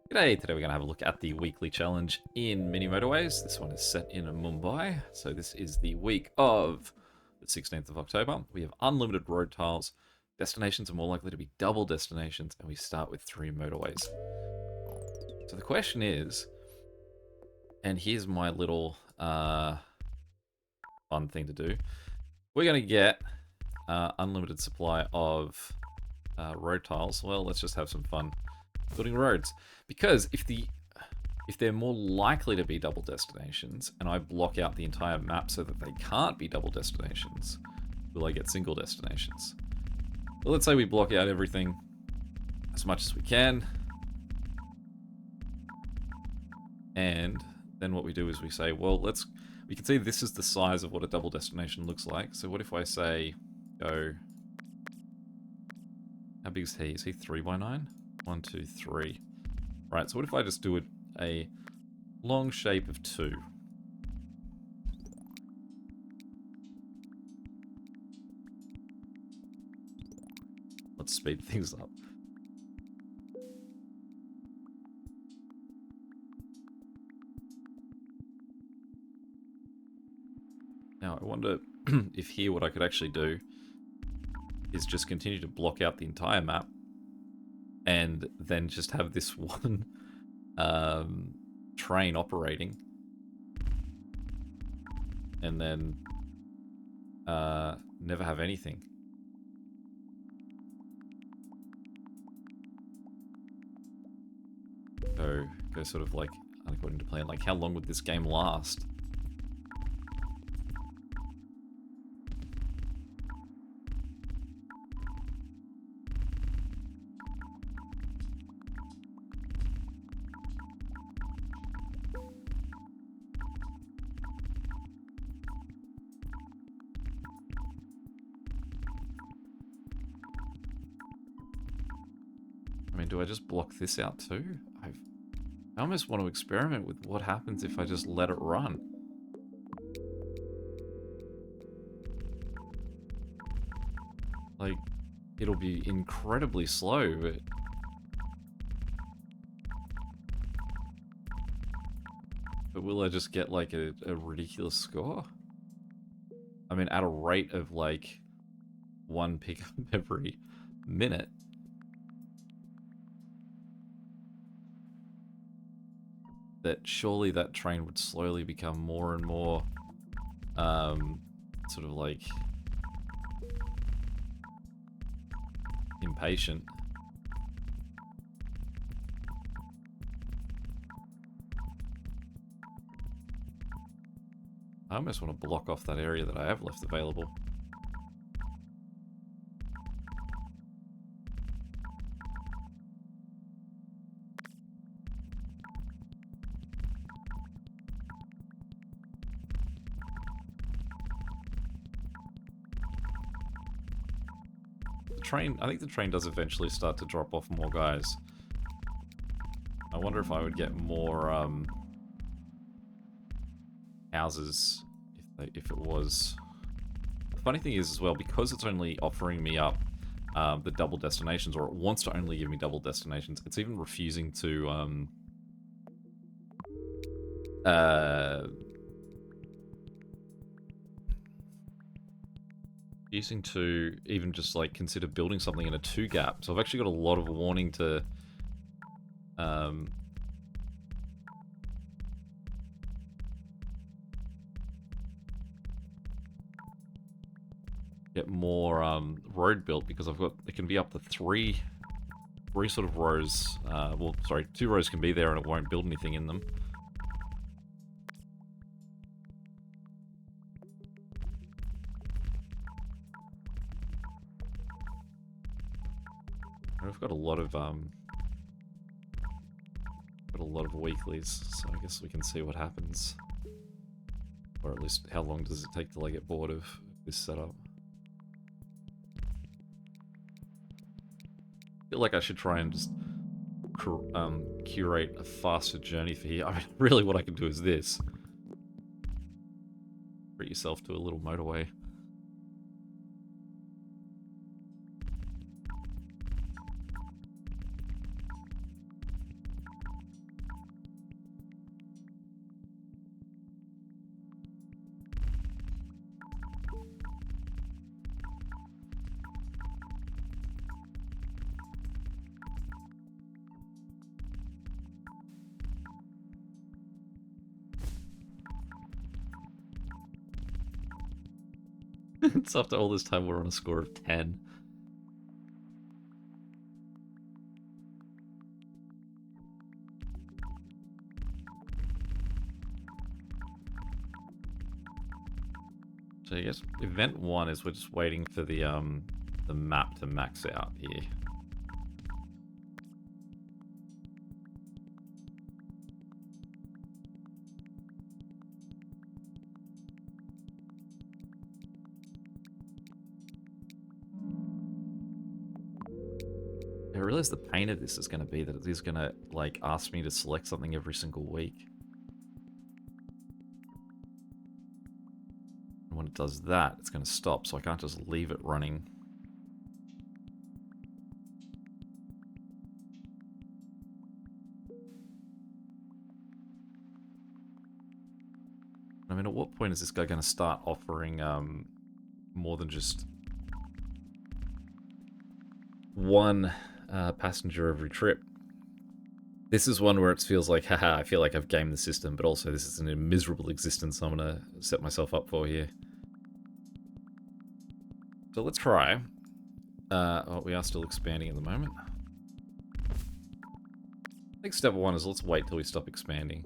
G'day, today we're going to have a look at the weekly challenge in Mini Motorways. This one is set in Mumbai, so this is the week of the 16th of October. We have unlimited road tiles, destinations are more likely to be double destinations, and we start with 3 motorways. So the question is, and here's my little fun thing to do, we're going to get unlimited supply of road tiles. Well, let's just have some fun building roads, because if they're more likely to be double destinations and I block out the entire map so that they can't be double destinations, will I get single destinations? Well, let's say we block out everything as much as we can, and then what we do is we say, well, we can see this is the size of what a double destination looks like. So what if I say go, how big is he? Is he 3 by 9? 1, 2, 3. Right, so what if I just do a long shape of 2? Let's speed things up. Now, I wonder if here what I could actually do is just continue to block out the entire map and then just have this one train operating, and then never have anything. Go sort of like according to plan. Like, how long would this game last? I mean, do I just block this out too? I almost want to experiment with what happens if I just let it run. Like, it'll be incredibly slow, but will I just get like a ridiculous score? I mean, at a rate of like 1 pickup every minute. That surely that train would slowly become more and more sort of like impatient. I almost want to block off that area that I have left available. I think the train does eventually start to drop off more guys. I wonder if I would get more houses if it was. The funny thing is as well, because it's only offering me up the double destinations, or it wants to only give me double destinations, it's even refusing to even just like consider building something in a 2 gap. So I've actually got a lot of warning to get more road built, because it can be up to three sort of rows. Well, sorry, 2 rows can be there and it won't build anything in them. I've got a lot of weeklies, so I guess we can see what happens, or at least how long does it take till I get bored of this setup. I feel like I should try and just curate a faster journey for here. I mean, really what I can do is this. Treat yourself to a little motorway. It's after all this time we're on a score of 10. So I guess event 1 is we're just waiting for the map to max out here. I realize the pain of this is going to be that it is going to, like, ask me to select something every single week. And when it does that, it's going to stop, so I can't just leave it running. I mean, at what point is this guy going to start offering more than just one passenger every trip? This is one where it feels like, haha, I feel like I've gamed the system, but also this is an miserable existence I'm going to set myself up for here. So let's try. Oh, we are still expanding at the moment. I think step 1 is let's wait till we stop expanding.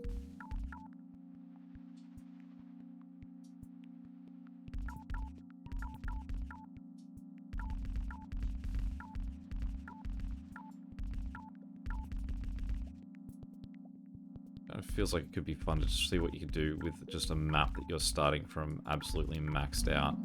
It feels like it could be fun to see what you can do with just a map that you're starting from absolutely maxed out.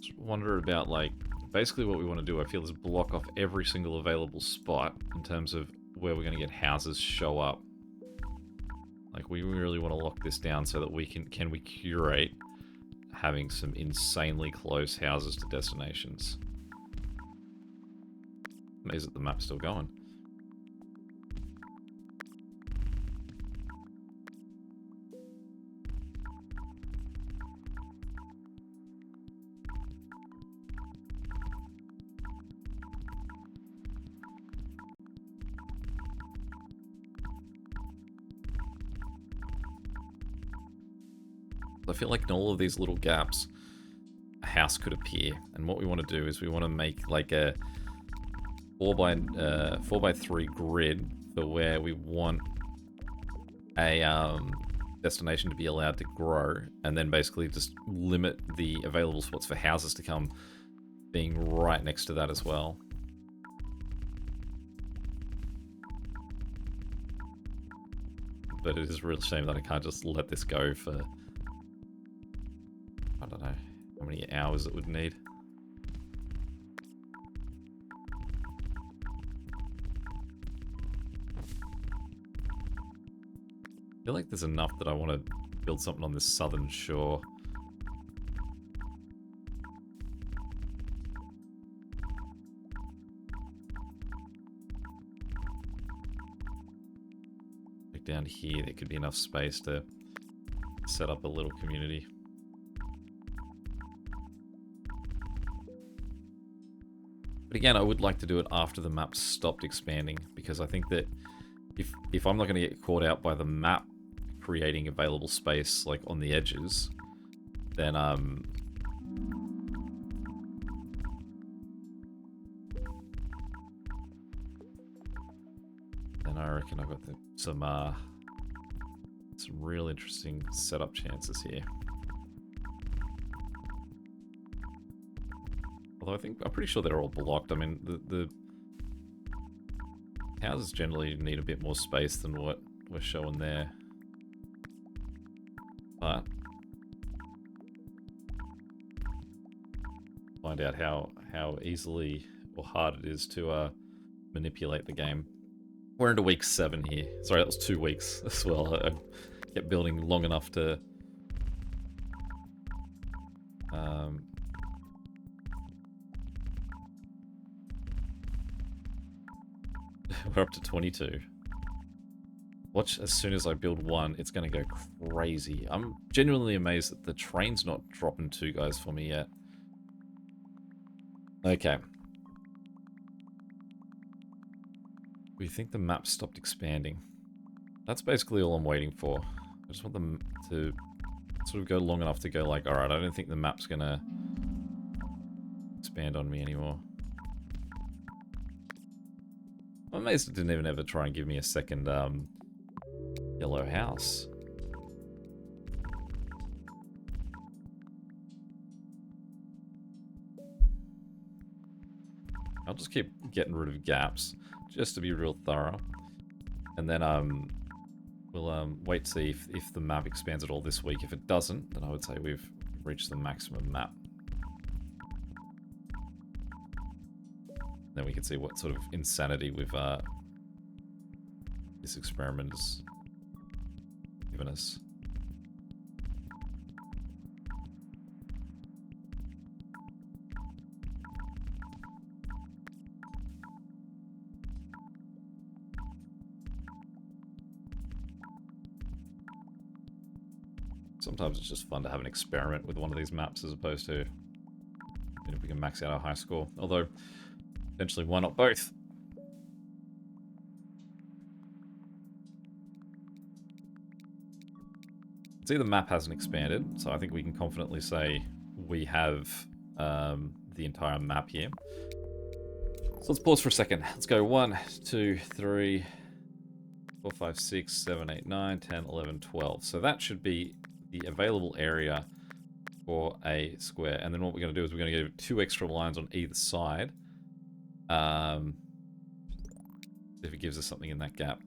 Just wonder about, like, basically what we want to do, I feel, is block off every single available spot in terms of where we're going to get houses show up. Like, we really want to lock this down so that we can we curate having some insanely close houses to destinations. Amazing that the map's still going. I feel like in all of these little gaps, a house could appear. And what we want to do is we want to make like a 4x3 grid for where we want a destination to be allowed to grow, and then basically just limit the available spots for houses to come being right next to that as well. But it is a real shame that I can't just let this go for, I don't know how many hours it would need. I feel like there's enough that I want to build something on this southern shore. Like down here, there could be enough space to set up a little community. But again, I would like to do it after the map stopped expanding, because I think that if I'm not going to get caught out by the map creating available space like on the edges, then I reckon I've got some real interesting setup chances here. Although I'm pretty sure they're all blocked. I mean, the houses generally need a bit more space than what we're showing there. But find out how easily or hard it is to manipulate the game. We're into week 7 here. Sorry, that was 2 weeks as well. I kept building long enough to we're up to 22. Watch, as soon as I build one, it's going to go crazy. I'm genuinely amazed that the train's not dropping 2 guys for me yet. Okay. We think the map stopped expanding. That's basically all I'm waiting for. I just want them to sort of go long enough to go like, alright, I don't think the map's going to expand on me anymore. I'm amazed it didn't even ever try and give me a second yellow house. I'll just keep getting rid of gaps, just to be real thorough. And then we'll wait to see if the map expands at all this week. If it doesn't, then I would say we've reached the maximum map. Then we can see what sort of insanity we've this experiment has given us. Sometimes it's just fun to have an experiment with one of these maps as opposed to, you know, if we can max out our high score. Although, potentially, why not both? See, the map hasn't expanded, so I think we can confidently say we have the entire map here. So let's pause for a second. Let's go 1, 2, 3, 4, 5, 6, 7, 8, 9, 10, 11, 12. So that should be the available area for a square. And then what we're going to do is we're going to give 2 extra lines on either side. If it gives us something in that gap.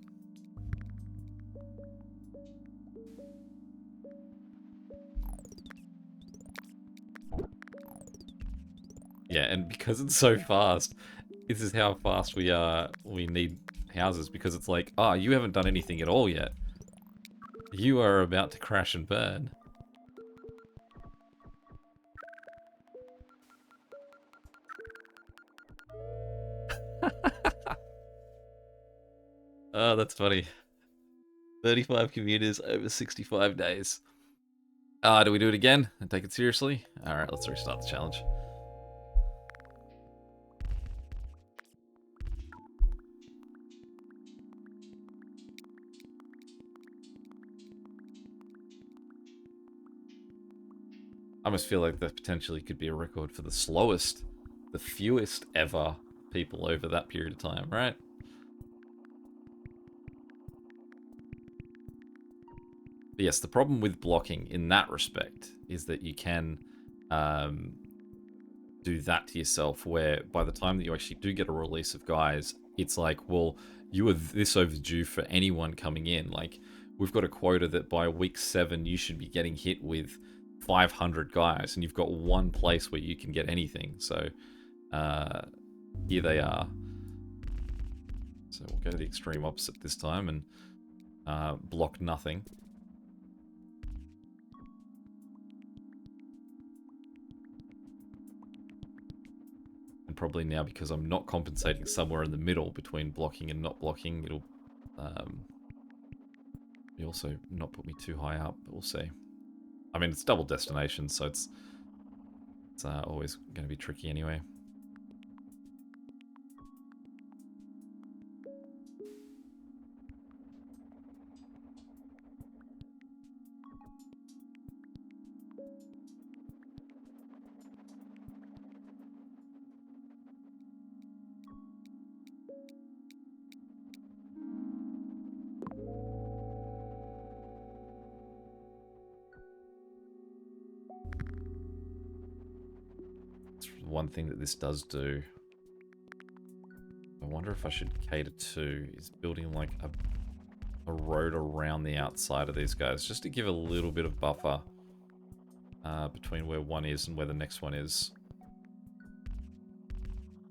Yeah, and because it's so fast, this is how fast we need houses, because it's like, ah, you haven't done anything at all yet. You are about to crash and burn. Oh, that's funny. 35 commuters over 65 days. Do we do it again and take it seriously? Alright, let's restart the challenge. I almost feel like that potentially could be a record for the slowest, the fewest ever people over that period of time, right? But yes, the problem with blocking in that respect is that you can do that to yourself, where by the time that you actually do get a release of guys, it's like, well, you are this overdue for anyone coming in. Like, we've got a quota that by week 7 you should be getting hit with 500 guys, and you've got one place where you can get anything. So here they are. So we'll go to the extreme opposite this time and block nothing. And probably now, because I'm not compensating somewhere in the middle between blocking and not blocking, it'll also not put me too high up, but we'll see. I mean, it's double destination, so it's always going to be tricky anyway. One thing that this does do, I wonder if I should cater to, is building like a road around the outside of these guys, just to give a little bit of buffer between where one is and where the next one is.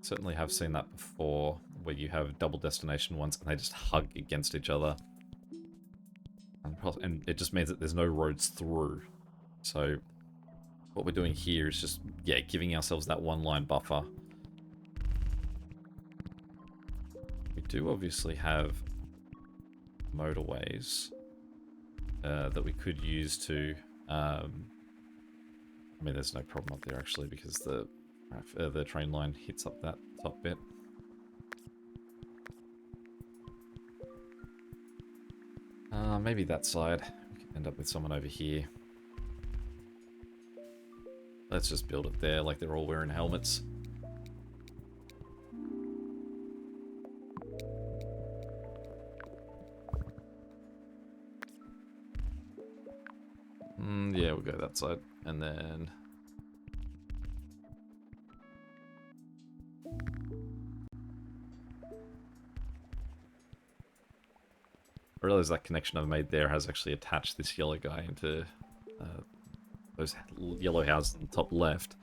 Certainly have seen that before, where you have double destination ones and they just hug against each other. And it just means that there's no roads through. So what we're doing here is just, yeah, giving ourselves that one line buffer. We do obviously have motorways that we could use to... I mean, there's no problem up there, actually, because the train line hits up that top bit. Maybe that side. We could end up with someone over here. Let's just build it there, like they're all wearing helmets. Yeah, we'll go that side. And then... I realize that connection I've made there has actually attached this yellow guy into those yellow houses on the top left.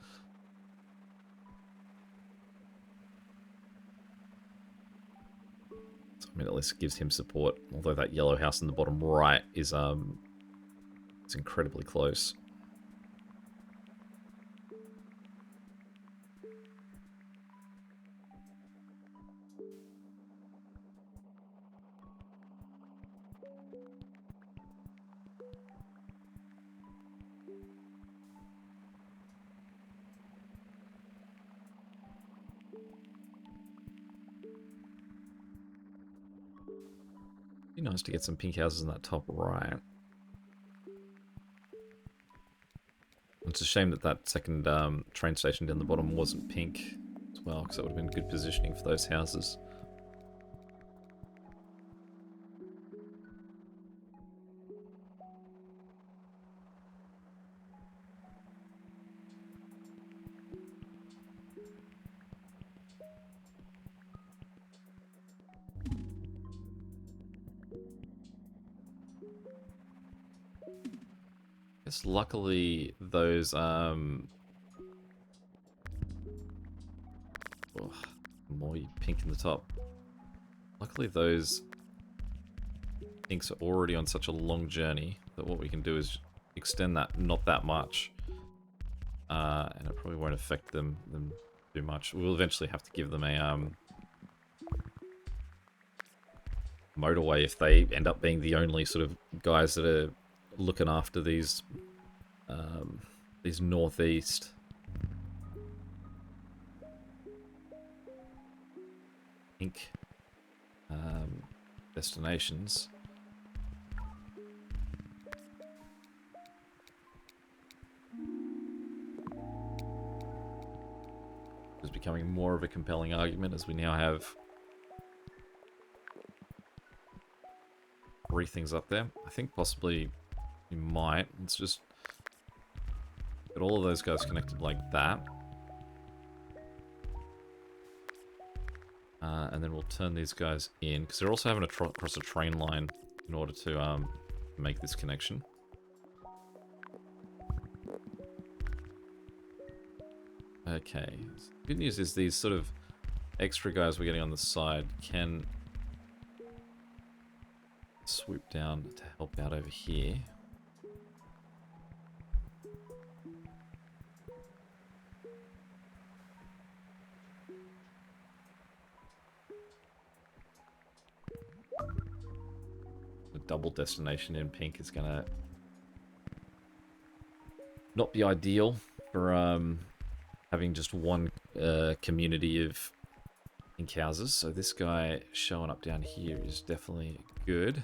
So, I mean, at least it gives him support. Although that yellow house in the bottom right is it's incredibly close. Be nice to get some pink houses in that top right. It's a shame that that second train station down the bottom wasn't pink as well, because that would have been good positioning for those houses. Luckily, those more pink in the top. Luckily, those pinks are already on such a long journey that what we can do is extend that not that much, and it probably won't affect them too much. We'll eventually have to give them a motorway if they end up being the only sort of guys that are looking after these northeast pink destinations. It's becoming more of a compelling argument as we now have 3 things up there. I think possibly we might. Let's just get all of those guys connected like that. And then we'll turn these guys in, because they're also having to cross a train line in order to make this connection. Okay. Good news is these sort of extra guys we're getting on the side can swoop down to help out over here. The double destination in pink is gonna not be ideal for having just one community of pink houses. So this guy showing up down here is definitely good.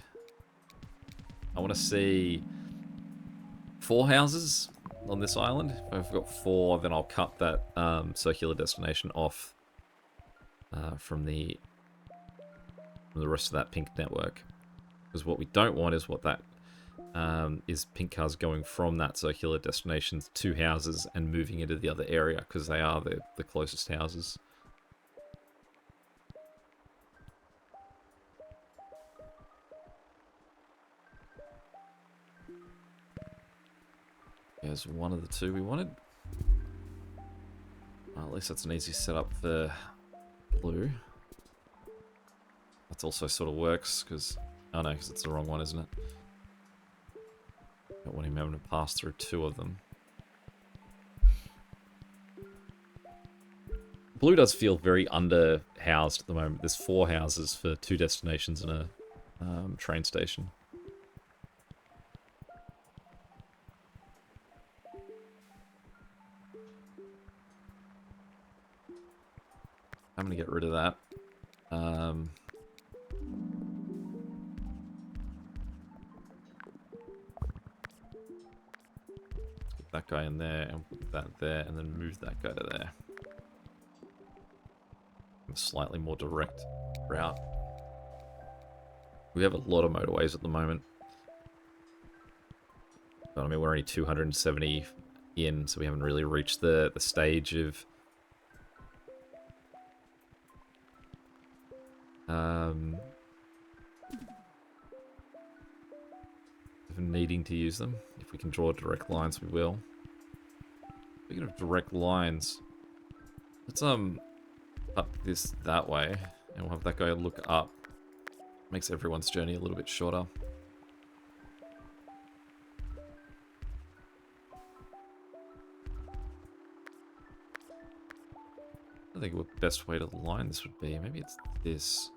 I want to see 4 houses on this island. If I've got 4, then I'll cut that circular destination off from the rest of that pink network. Because what we don't want is what that is pink cars going from that circular destination to houses and moving into the other area, because they are the closest houses. There's one of the 2 we wanted. Well, at least that's an easy setup for blue. That also sort of works, because... Oh no, because it's the wrong one, isn't it? Don't want him having to pass through 2 of them. Blue does feel very under-housed at the moment. There's 4 houses for 2 destinations and a train station. I'm going to get rid of that. Get that guy in there, and put that there, and then move that guy to there. A slightly more direct route. We have a lot of motorways at the moment. But I mean, we're only 270 in, so we haven't really reached the stage of needing to use them. If we can draw direct lines, we will. Speaking of direct lines, let's up this that way, and we'll have that guy look up. Makes everyone's journey a little bit shorter. I think what the best way to line this would be. Maybe it's this.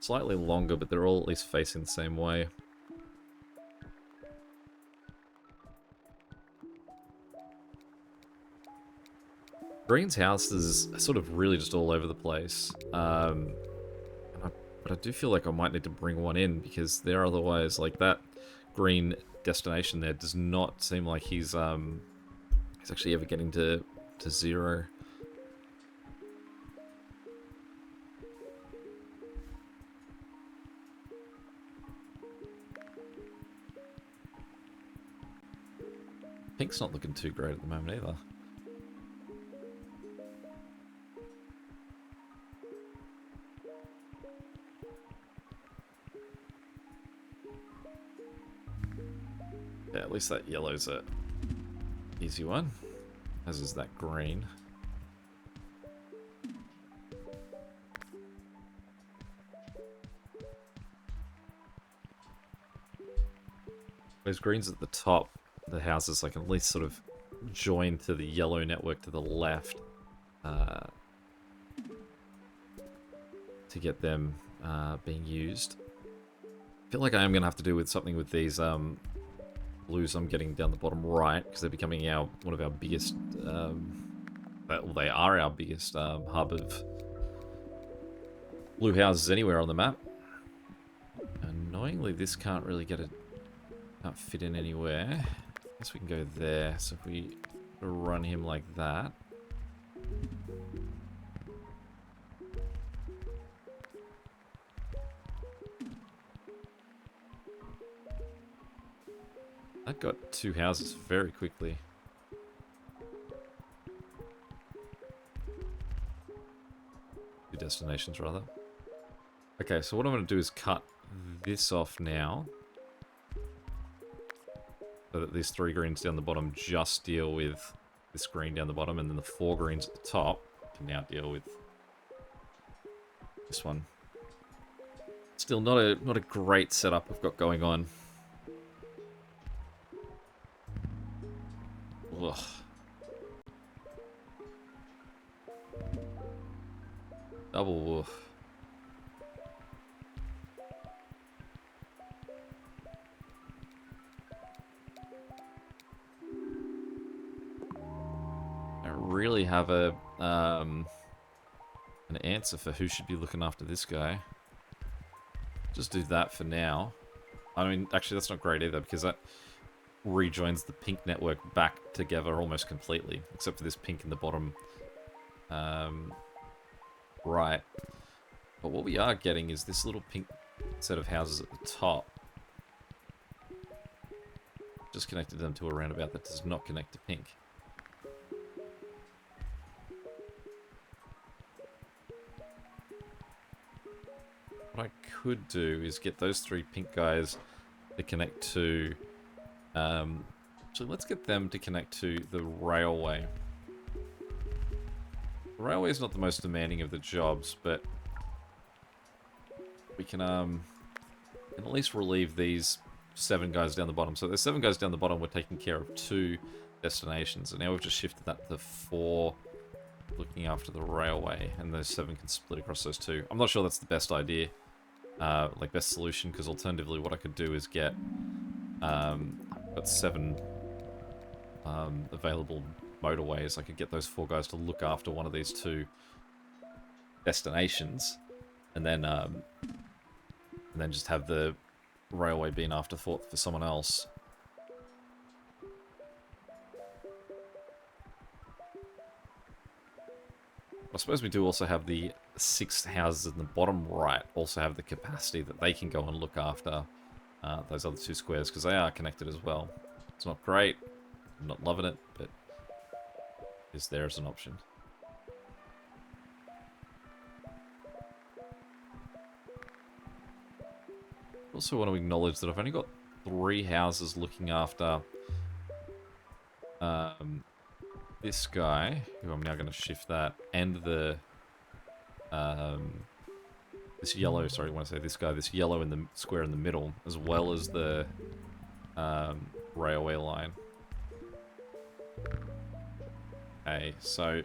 Slightly longer, but they're all at least facing the same way. Green's houses are sort of really just all over the place. But I do feel like I might need to bring one in, because they're otherwise, like, that green destination there does not seem like he's actually ever getting to zero. Pink's not looking too great at the moment either. Yeah, at least that yellow's a easy one, as is that green. Those greens at the top, the houses, like, at least sort of join to the yellow network to the left to get them being used. I feel like I am going to have to do with something with these blues I'm getting down the bottom right, because they're becoming one of our biggest, well, they are our biggest hub of blue houses anywhere on the map. Annoyingly, this can't really can't fit in anywhere. I guess we can go there. So if we run him like that. That got two houses very quickly. Two destinations, rather. Okay, so what I'm going to do is cut this off now, so that these three greens down the bottom just deal with this green down the bottom, and then the four greens at the top can now deal with this one. Still not a great setup we've got going on. Ugh. Double woof. Really have an answer for who should be looking after this guy. Just do that for now. I mean, actually, that's not great either, because that rejoins the pink network back together almost completely, except for this pink in the bottom right. But what we are getting is this little pink set of houses at the top. Just connected them to a roundabout that does not connect to pink. What I could do is get those three pink guys to connect to... actually, let's get them to connect to the railway. The railway is not the most demanding of the jobs, but we can at least relieve these 7 guys down the bottom. So there's 7 guys down the bottom. We're taking care of 2 destinations, and now we've just shifted that to 4 looking after the railway, and those 7 can split across those 2. I'm not sure that's the best idea, like best solution, because alternatively what I could do is get got 7 available motorways. I could get those 4 guys to look after one of these 2 destinations, and then just have the railway be an afterthought for someone else. I suppose we do also have the 6 houses in the bottom right also have the capacity that they can go and look after those other 2 squares, because they are connected as well. It's not great, I'm not loving it, but it's there as an option. Also want to acknowledge that I've only got 3 houses looking after this guy, who I'm now going to shift that, and the this yellow, sorry, when I say this guy, this yellow in the square in the middle, as well as the railway line. Okay, so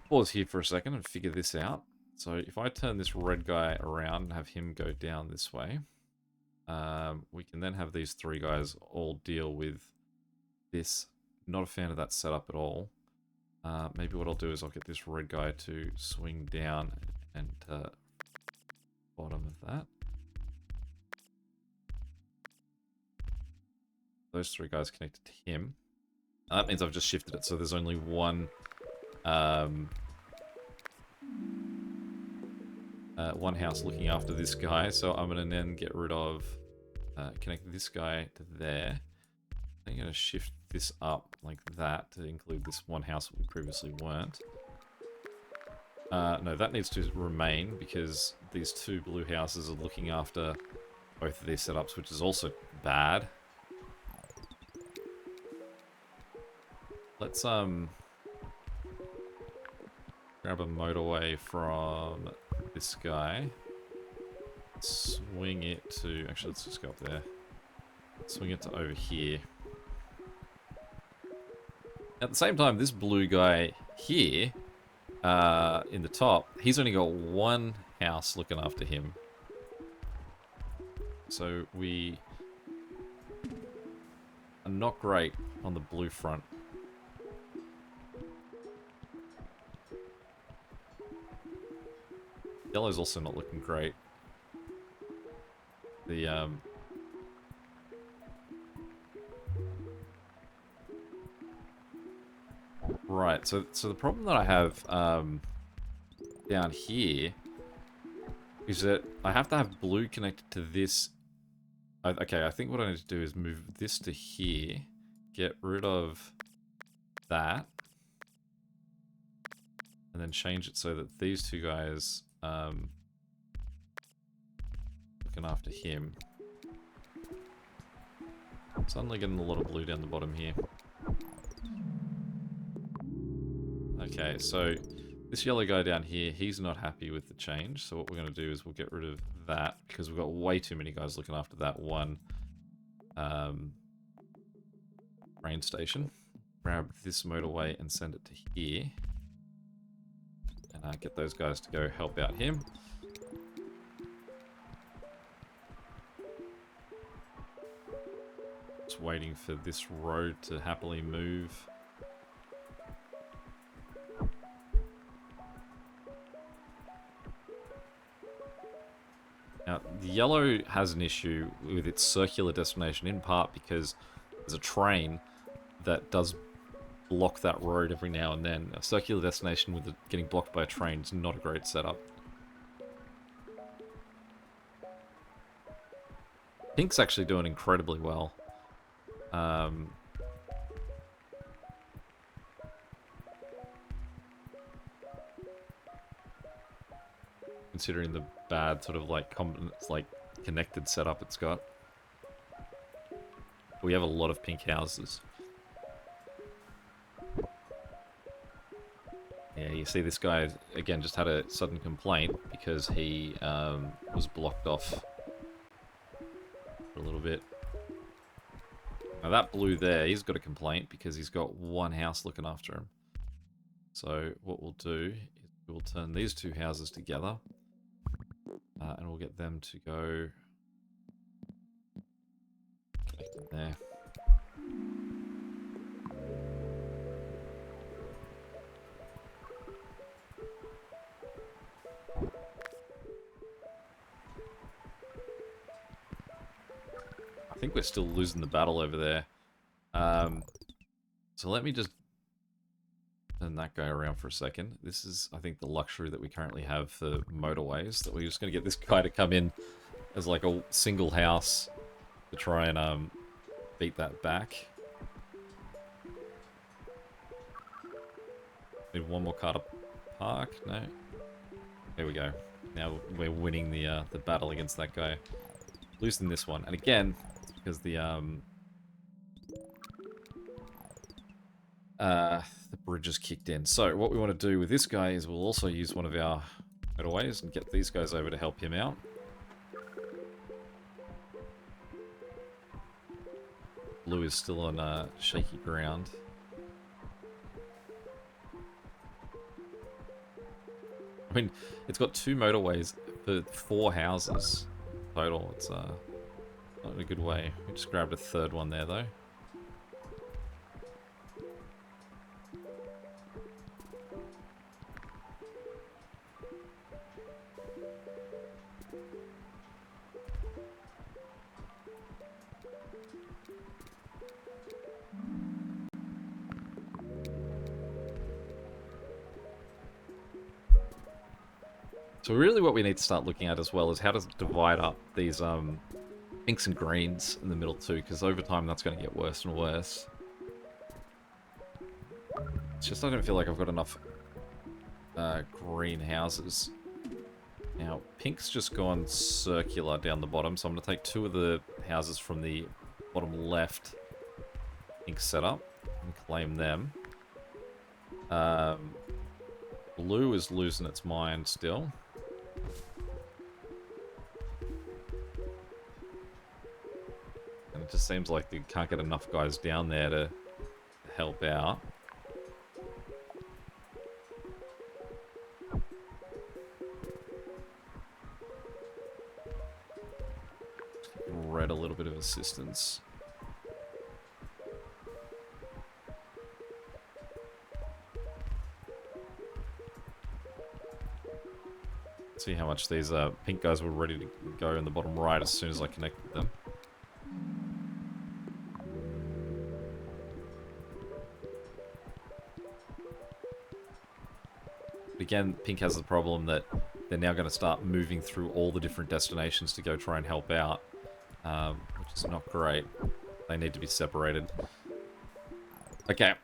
pause here for a second and figure this out. So if I turn this red guy around and have him go down this way, we can then have these 3 guys all deal with this. Not a fan of that setup at all. Maybe what I'll do is I'll get this red guy to swing down and bottom of that. Those 3 guys connected to him. That means I've just shifted it, so there's only one one house looking after this guy. So I'm going to then get rid of, connect this guy to there. I'm going to shift this up like that to include this one house that we previously weren't. No, that needs to remain because these 2 blue houses are looking after both of these setups, which is also bad. Let's grab a motorway from this guy. Swing it to, actually let's just go up there. Swing it to over here. At the same time, this blue guy here, in the top, he's only got 1 house looking after him. So we are not great on the blue front. Yellow's also not looking great. The right, so the problem that I have down here is that I have to have blue connected to this. Okay, I think what I need to do is move this to here, get rid of that, and then change it so that these 2 guys looking after him. Suddenly getting a lot of blue down the bottom here. Okay, so this yellow guy down here, he's not happy with the change. So what we're going to do is we'll get rid of that because we've got way too many guys looking after that one train station. Grab this motorway and send it to here. And get those guys to go help out him. Just waiting for this road to happily move. Now, the yellow has an issue with its circular destination, in part because there's a train that does block that road every now and then. A circular destination with it getting blocked by a train is not a great setup. Pink's actually doing incredibly well. Considering the bad sort of like connected setup it's got. We have a lot of pink houses. Yeah, you see this guy, again, just had a sudden complaint because he was blocked off for a little bit. Now that blue there, he's got a complaint because he's got 1 house looking after him. So what we'll do is we'll turn these two houses together, and we'll get them to go connected there. I think we're still losing the battle over there. So let me just turn that guy around for a second. This is, I think, the luxury that we currently have for motorways, that we're just going to get this guy to come in as like a single house to try and beat that back. Need one more car to park. No. There we go. Now we're winning the battle against that guy. Losing this one, and again, it's because the bridge is kicked in. So what we want to do with this guy is we'll also use one of our motorways and get these guys over to help him out. Blue is still on shaky ground. I mean, it's got 2 motorways for 4 houses total. It's not in a good way. We just grabbed a 3rd one there, though. So really what we need to start looking at as well is how to divide up these pinks and greens in the middle too, because over time that's going to get worse and worse. It's just I don't feel like I've got enough green houses. Now, pink's just gone circular down the bottom, so I'm going to take 2 of the houses from the bottom left pink setup and claim them. Blue is losing its mind still. And it just seems like you can't get enough guys down there to help out. Red a little bit of assistance. See how much these pink guys were ready to go in the bottom right as soon as I connected them. But again, pink has the problem that they're now going to start moving through all the different destinations to go try and help out, which is not great. They need to be separated. Okay,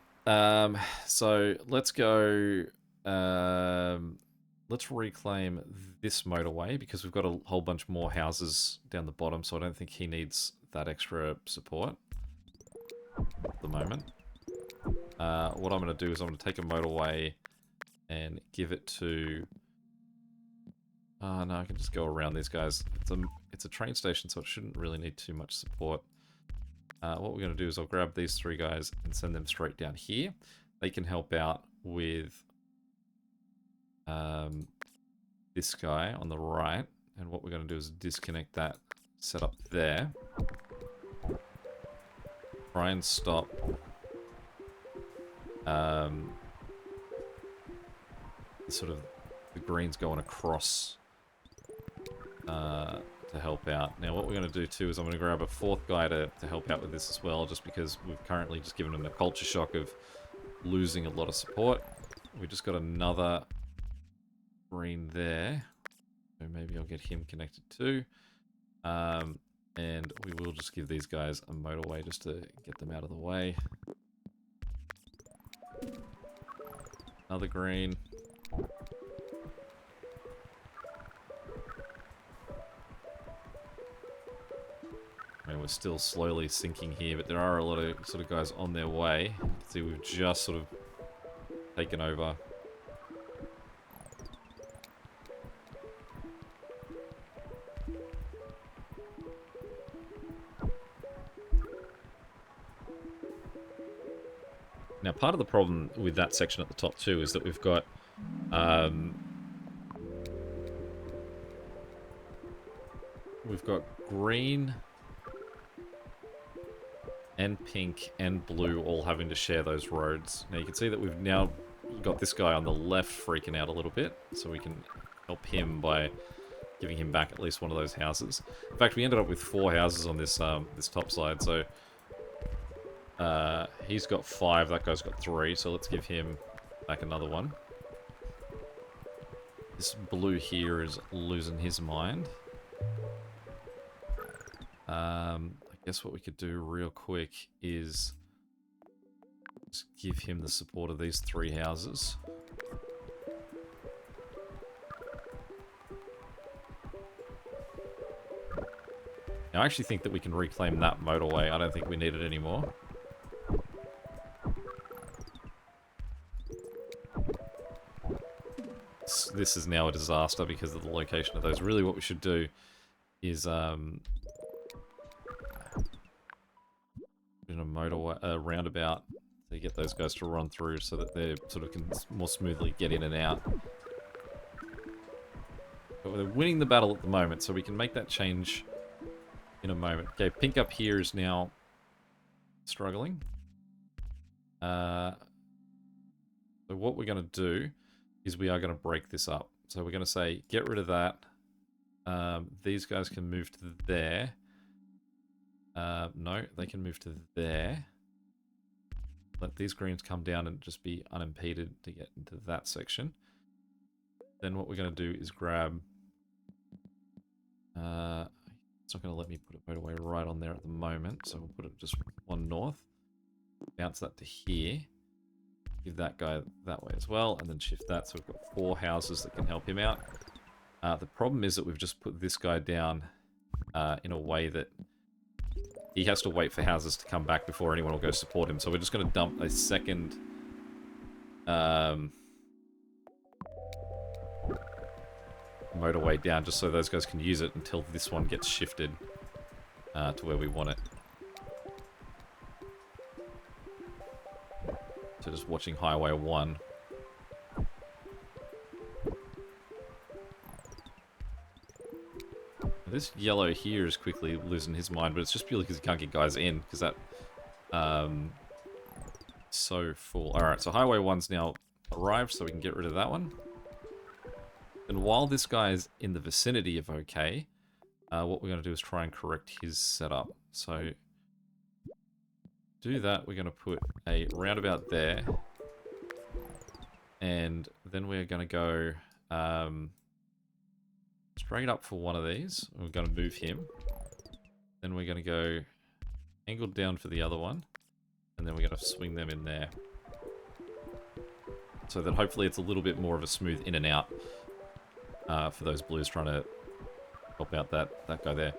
so let's go... let's reclaim this motorway because we've got a whole bunch more houses down the bottom, so I don't think he needs that extra support at the moment. What I'm going to do is I'm going to take a motorway and give it to... no, I can just go around these guys. It's a train station, so it shouldn't really need too much support. What we're going to do is I'll grab these 3 guys and send them straight down here. They can help out with this guy on the right, and what we're going to do is disconnect that setup there. Try and stop sort of the greens going across to help out. Now what we're going to do too is I'm going to grab a 4th guy to help out with this as well, just because we've currently just given them a culture shock of losing a lot of support. We just got another green there, so maybe I'll get him connected too. And we will just give these guys a motorway just to get them out of the way. Another green. I mean, we're still slowly sinking here, but there are a lot of sort of guys on their way. You can see we've just sort of taken over. Now, part of the problem with that section at the top too is that we've got green and pink and blue all having to share those roads. Now you can see that we've now got this guy on the left freaking out a little bit, so we can help him by giving him back at least one of those houses. In fact, we ended up with 4 houses on this this top side, so he's got 5, that guy's got 3, so let's give him back another one. This blue here is losing his mind. I guess what we could do real quick is just give him the support of these 3 houses. Now, I actually think that we can reclaim that motorway. I don't think we need it anymore. This is now a disaster because of the location of those. Really what we should do is in a motorway, roundabout, to get those guys to run through so that they sort of can more smoothly get in and out. But we're winning the battle at the moment, so we can make that change in a moment. Okay, pink up here is now struggling. So what we're going to do is we are going to break this up. So we're going to say, get rid of that. These guys can move to there. No, they can move to there. Let these greens come down and just be unimpeded to get into that section. Then what we're going to do is grab... it's not going to let me put a motorway right on there at the moment, so we'll put it just one north. Bounce that to here. Give that guy that way as well, and then shift that, so we've got 4 houses that can help him out. The problem is that we've just put this guy down in a way that he has to wait for houses to come back before anyone will go support him. So we're just going to dump a second motorway down just so those guys can use it until this one gets shifted to where we want it. So just watching Highway 1. This yellow here is quickly losing his mind, but it's just purely because he can't get guys in, because that so full. Alright, so Highway 1's now arrived, so we can get rid of that one. And while this guy is in the vicinity of OK, what we're going to do is try and correct his setup. So, do that, we're going to put a roundabout there. And then we're going to go straight up for one of these. We're going to move him. Then we're going to go angled down for the other one. And then we're going to swing them in there. So that hopefully it's a little bit more of a smooth in and out for those blues trying to help out that guy there.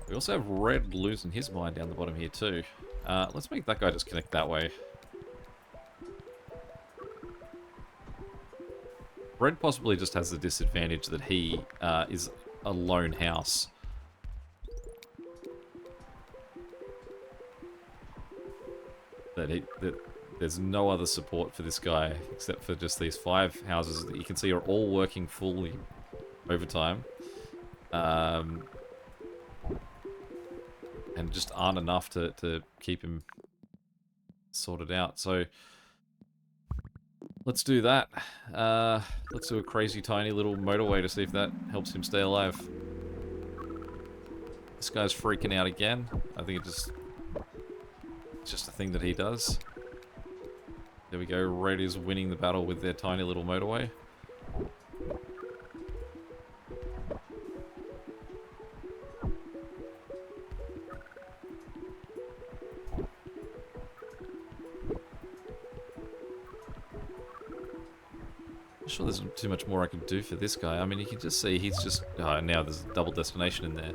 We also have red losing his mind down the bottom here too. Let's make that guy just connect that way. Red possibly just has the disadvantage that he is a lone house. That there's no other support for this guy except for just these 5 houses that you can see are all working fully overtime. And just aren't enough to keep him sorted out. So let's do that. Let's do a crazy tiny little motorway to see if that helps him stay alive. This guy's freaking out again. I think it's just a thing that he does. There we go. Red is winning the battle with their tiny little motorway. Not sure there's too much more I can do for this guy. I mean, you can just see he's just... Oh, now there's a double destination in there.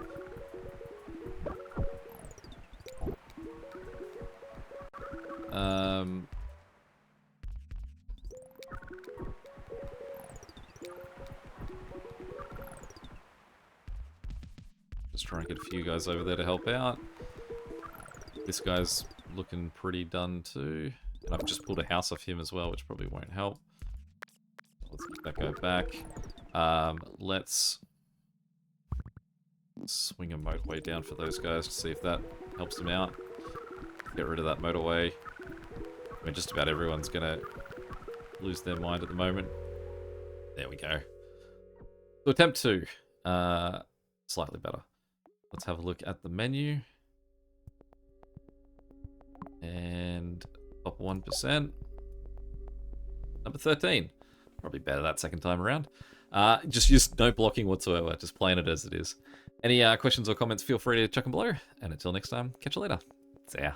Just try and get a few guys over there to help out. This guy's looking pretty done too. And I've just pulled a house off him as well, which probably won't help. Let's get that guy back. Let's swing a motorway down for those guys to see if that helps them out. Get rid of that motorway. I mean, just about everyone's gonna lose their mind at the moment. There we go. So attempt 2. Slightly better. Let's have a look at the menu. And top 1%. Number 13. Probably better that second time around. Just use no blocking whatsoever. Just playing it as it is. Any questions or comments, feel free to chuck them below. And until next time, catch you later. See ya.